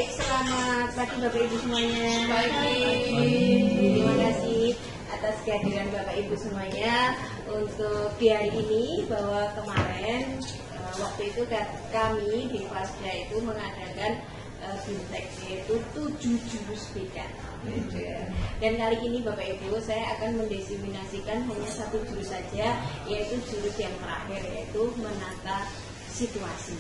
Baik, selamat pagi Bapak Ibu semuanya. Pagi. Terima kasih atas kehadiran Bapak Ibu semuanya untuk di hari ini, bahwa kemarin waktu itu kami di Fasda itu mengadakan Bintek, yaitu 7 jurus BK. Dan kali ini Bapak Ibu saya akan mendefinisikan hanya satu jurus saja, yaitu jurus yang terakhir, yaitu menata situasi.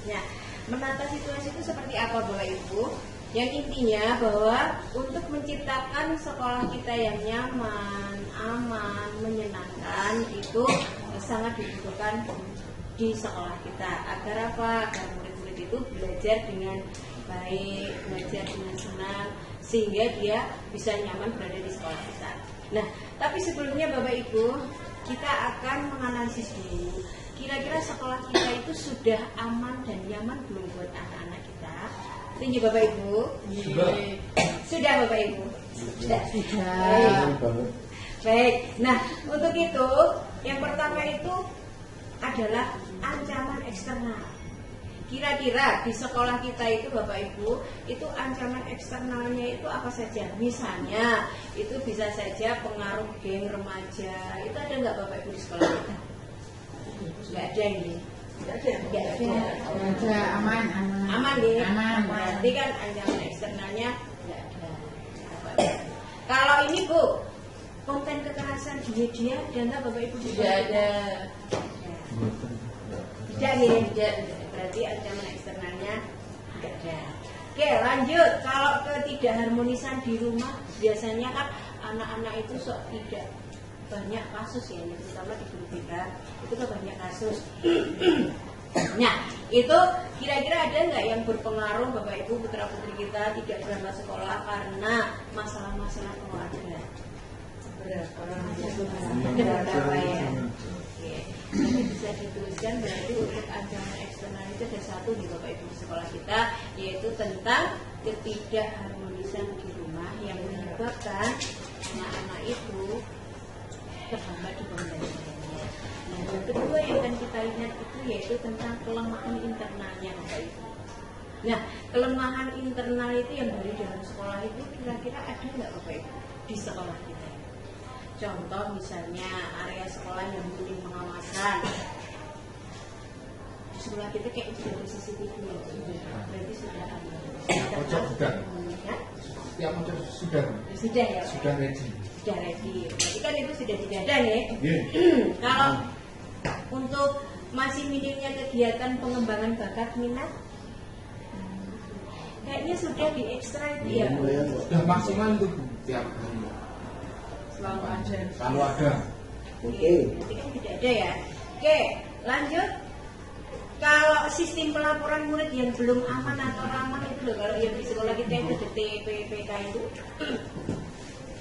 Nah, menata situasi itu seperti apa Bapak Ibu? Yang intinya bahwa untuk menciptakan sekolah kita yang nyaman, aman, menyenangkan itu sangat dibutuhkan di sekolah kita. Agar apa? Agar murid-murid itu belajar dengan baik, belajar dengan senang, sehingga dia bisa nyaman berada di sekolah kita. Nah, tapi sebelumnya Bapak Ibu, kita akan menganalisis dulu kira-kira sekolah kita itu sudah aman dan nyaman belum buat anak-anak kita. Tinggi Bapak Ibu? Sudah Bapak Ibu? Sudah. Baik. Nah, untuk itu yang pertama itu adalah ancaman eksternal. Kira-kira di sekolah kita itu Bapak Ibu, itu ancaman eksternalnya itu apa saja? Misalnya itu bisa saja pengaruh geng remaja. Itu ada nggak Bapak Ibu di sekolah kita? Nggak ada ini. Nggak ada. Aman Ya? Aman. Berarti kan ancaman eksternalnya nggak ada. Kalau ini Bu, konten kekerasan di media ada nggak Bapak Ibu? Tidak ada. Tidak nih. Berarti ancaman eksternalnya nggak ada. Oke, lanjut. Kalau ketidakharmonisan di rumah, biasanya kan anak-anak itu tidak banyak kasus ya, terutama di guru kita itu kan banyak kasus. Nah, itu kira-kira ada nggak yang berpengaruh Bapak Ibu, putra putri kita tidak berangkat sekolah karena masalah-masalah keluarga? Berapa ya? Nanti bisa dituliskan. Berarti untuk ancaman eksternal itu ada satu di Bapak Ibu di sekolah kita, yaitu tentang ketidakharmonisan di rumah yang menyebabkan anak-anak itu terhambat di pembelajarannya. Nah, yang kedua yang akan kita lihat itu yaitu tentang kelemahan internalnya Bapak Ibu. Nah, kelemahan internal itu yang dari dalam sekolah itu kira-kira ada nggak Bapak Ibu di sekolah kita? Contoh misalnya area sekolah yang minim pengawasan. Di sekolah kita kayak sudah ada CCTV ya, berarti sudah ada. Pojok sudah. Setiap pojok sudah. Sudah ya. Sudah ready. Sudah ready. Berarti kan itu sudah tidak ada ya. Yeah. Kalau untuk masih minimnya kegiatan pengembangan bakat minat, kayaknya sudah di ekstra itu ya. Sudah maksimal itu tiap hari. Selalu ada. Oke. Berarti kan tidak ada ya. Oke, lanjut. Kalau sistem pelaporan murid yang belum aman atau ramah itu loh, kalau yang di sekolah kita itu DTPPK itu,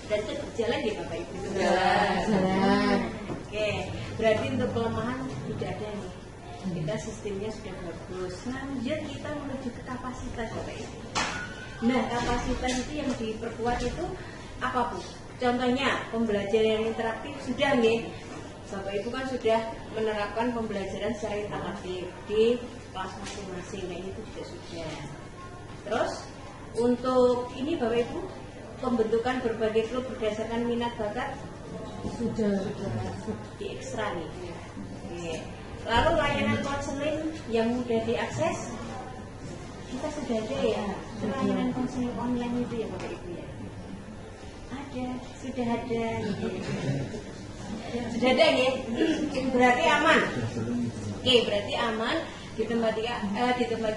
dan itu berjalan ya Bapak Ibu? Jalan. Oke, berarti untuk kelemahan tidak ada nih. Kita sistemnya sudah bagus. Lanjut kita menuju ke kapasitas Bapak Ibu. Nah, kapasitas itu yang diperkuat itu apa Bu? Contohnya pembelajaran interaktif sudah nih. Bapak Ibu kan sudah menerapkan pembelajaran secara interaktif di kelas masing-masing. Nah, ini juga sudah. Terus untuk ini Bapak Ibu, pembentukan berbagai klub berdasarkan minat bakat sudah di ekstra nih. Oke. Lalu layanan konseling yang mudah diakses kita sudah ada ya. Layanan konseling online itu ya Bapak Ibu ya. Ada, sudah ada. Sudah ada ya. Berarti aman. Oke, berarti aman di tempat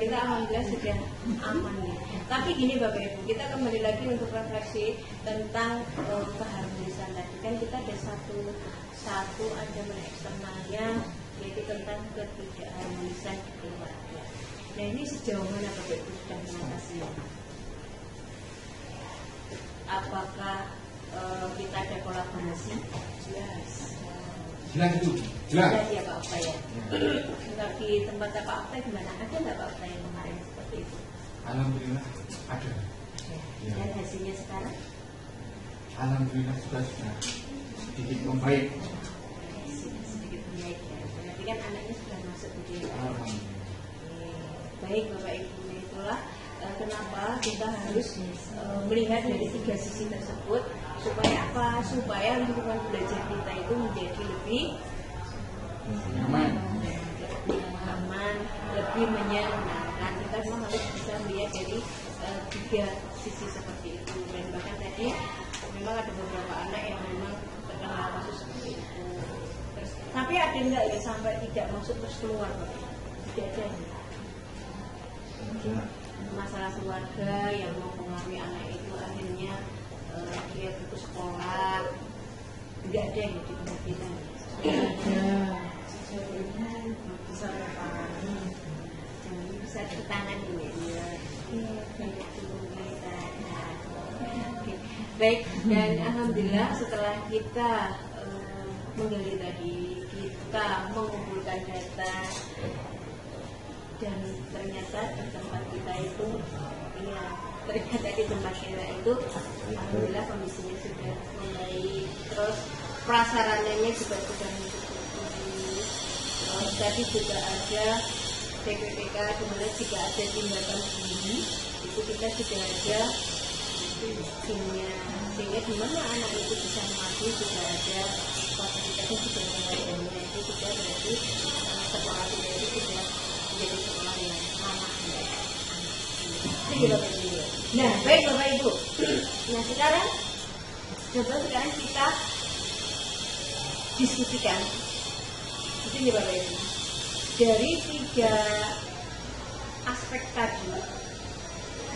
kita alhamdulillah sudah aman ya. Tapi gini Bapak Ibu, kita kembali lagi untuk refleksi tentang keharmonisan tadi. Kan kita ada satu ancaman eksternalnya, yaitu tentang ketidakharmonisan di keluarga. Nah, ini sejauh mana Bapak Ibu sudah mengatasinya? Apakah kita ada kolaborasi? Jelas. Jelas itu. Jelas. Ya Pak Okta ya. Kalau di tempat Pak Okta gimana? Ada nggak Pak Okta yang kemarin seperti itu? Alhamdulillah ada. Ya. Dan hasilnya sekarang? Alhamdulillah sudah sedikit membaik. Sudah sedikit membaik ya. Berarti kan anaknya sudah masuk ke dia. Alhamdulillah. Baik Bapak Ibu, itulah Kenapa kita harus melihat dari tiga sisi tersebut, supaya apa? Supaya lingkungan belajar kita itu menjadi lebih aman, lebih menyenangkan. Kita memang harus bisa melihat dari tiga sisi seperti itu. Dan bahkan tadi memang ada beberapa anak yang memang terkena kasus seperti itu. Terus, tapi ada enggak ya sampai tidak masuk terus keluar? Tidak ada. Masalah keluarga yang mempengaruhi anak itu akhirnya dia putus sekolah, tidak ada yang di tempat kita. Jangan bisa ke tangan ini ya. Baik, dan alhamdulillah setelah kita menggali tadi, kita mengumpulkan data, dan ternyata di tempat kita itu, ya, ternyata di tempat kita itu, alhamdulillah kondisinya sudah membaik, terus prasarananya juga sudah mencukupi. Terus tadi juga ada TPPK, dimana jika ada tindakan sendiri, itu kita sudah ada timnya, sehingga dimana anak itu bisa maju sudah ada fasilitasnya, sudah ada itu sudah berarti sekolah kita itu sudah menjadi sekolah yang ramah untuk anak. Nah, baik Bapak Ibu. Nah sekarang coba sekarang kita diskusikan. Itu ya Bapak Ibu. Dari tiga aspek tadi,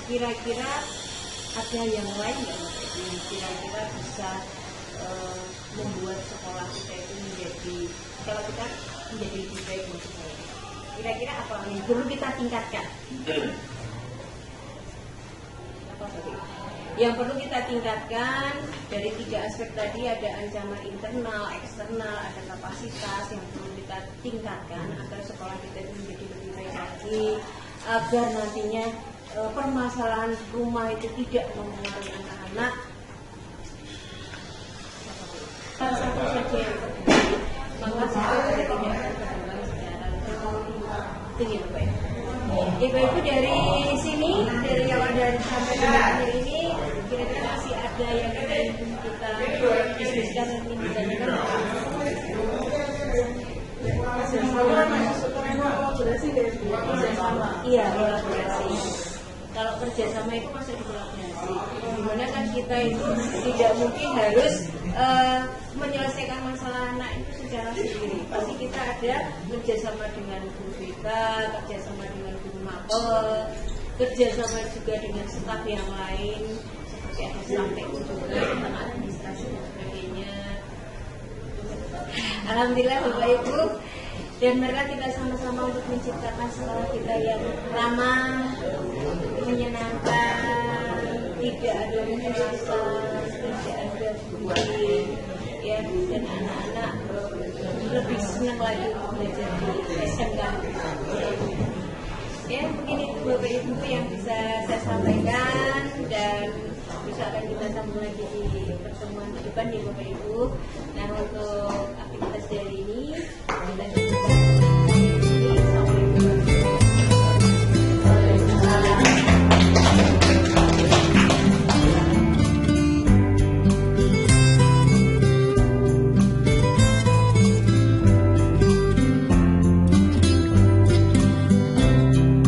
kira-kira ada yang lain nggak Bapak Ibu yang kira-kira bisa membuat sekolah kita itu menjadi, kalau kita menjadi lebih baik menurut saya. Kira-kira apa yang perlu kita tingkatkan? Apa Bapak? Yang perlu kita tingkatkan dari tiga aspek tadi, ada ancaman internal, eksternal, ada kapasitas yang perlu kita tingkatkan agar sekolah kita itu menjadi lebih baik lagi, agar nantinya permasalahan rumah itu tidak mempengaruhi anak-anak. Satu saja yang terjadi, maka sekolah kita tidak akan berkembang secara tinggi Bapak Ibu. Ibu dari sini, dari awal dari sampai akhir ini, kira-kira masih ada yang ingin kita diskusikan dan ingin ditanyakan? Iya, kolaborasi. Kalau kerjasama itu masih kolaborasi. Dimana kan kita itu tidak mungkin harus menyelesaikan masalah anak itu secara sendiri. Pasti kita ada kerjasama dengan guru kita, kerjasama dengan guru mapel, kerjasama juga dengan staf yang lain, seperti ada staf teknik juga, tentang administrasi dan sebagainya. Alhamdulillah Bapak Ibu, dan mereka kita sama-sama untuk menciptakan sekolah kita yang ramah, menyenangkan, tidak ada kekerasan, tidak ada bullying, ya, dan anak-anak lebih senang lagi untuk belajar di SMK. Ya, mungkin itu Bapak Ibu yang bisa saya sampaikan, dan bisa akan kita sambung lagi di pertemuan ke depan ya Bapak Ibu. Nah, untuk